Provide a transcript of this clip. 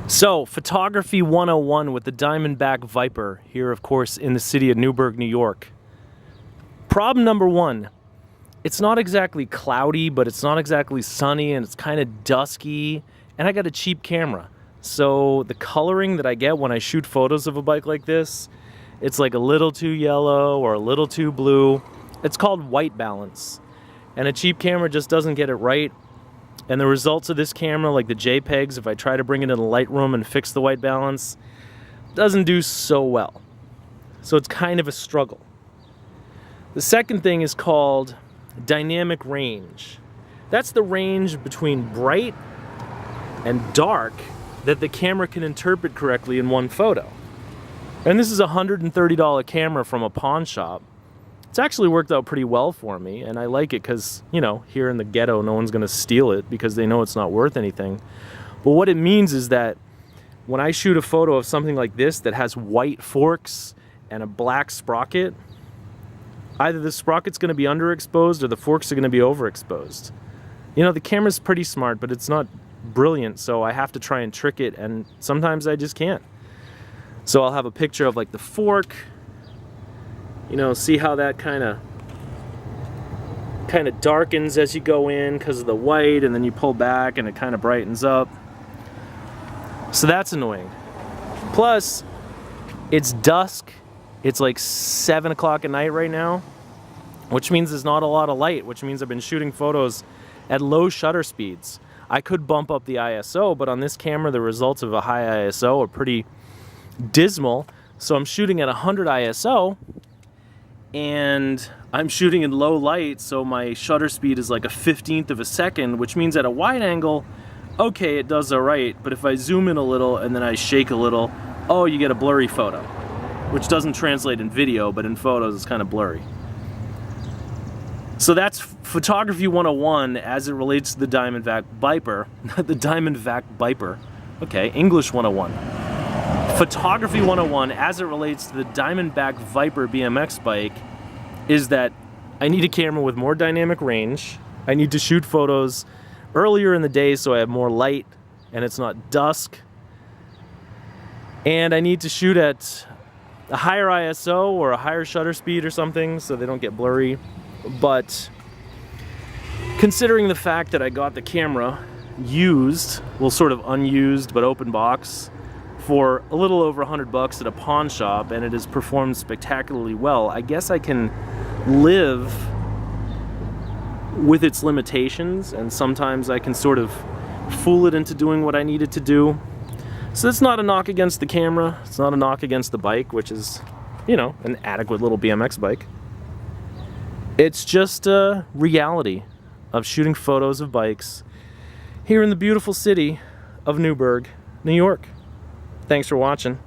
So, photography 101 with the Diamondback VIPER, here of course in the city of Newburgh, New York. Problem number one, it's not exactly cloudy, but it's not exactly sunny, and it's kind of dusky, and I got a cheap camera. So the coloring that I get when I shoot photos of a bike like this, it's like a little too yellow or a little too blue. It's called white balance, and a cheap camera just doesn't get it right. And the results of this camera, like the JPEGs, if I try to bring it in a Lightroom and fix the white balance, doesn't do so well. So it's kind of a struggle. The second thing is called dynamic range. That's the range between bright and dark that the camera can interpret correctly in one photo. And this is a $130 camera from a pawn shop. It's actually worked out pretty well for me, and I like it because, you know, here in the ghetto, no one's gonna steal it because they know it's not worth anything. But what it means is that when I shoot a photo of something like this that has white forks and a black sprocket, either the sprocket's gonna be underexposed or the forks are gonna be overexposed. You know, the camera's pretty smart, but it's not brilliant, so I have to try and trick it, and sometimes I just can't. So I'll have a picture of like the fork, you know, see how that kind of darkens as you go in because of the white, and then you pull back and it kind of brightens up. So that's annoying. Plus, it's dusk. It's like 7 o'clock at night right now, which means there's not a lot of light, which means I've been shooting photos at low shutter speeds. I could bump up the ISO, but on this camera, the results of a high ISO are pretty dismal. So I'm shooting at 100 ISO, and I'm shooting in low light, so my shutter speed is like a 1/15 of a second, which means at a wide angle, okay, it does all right, but if I zoom in a little and then I shake a little, oh, you get a blurry photo, which doesn't translate in video, but in photos it's kind of blurry. So that's photography 101 as it relates to the Diamondback VIPER, the Diamondback VIPER. Okay, English 101. Photography 101 as it relates to the Diamondback VIPER BMX bike is that I need a camera with more dynamic range. I need to shoot photos earlier in the day so I have more light and it's not dusk. And I need to shoot at a higher ISO or a higher shutter speed or something so they don't get blurry. But considering the fact that I got the camera used, well, sort of unused but open box, for a little over $100 at a pawn shop, and it has performed spectacularly well, I guess I can live with its limitations, and sometimes I can sort of fool it into doing what I need it to do. So it's not a knock against the camera, it's not a knock against the bike, which is, you know, an adequate little BMX bike. It's just a reality of shooting photos of bikes here in the beautiful city of Newburgh, New York. Thanks for watching.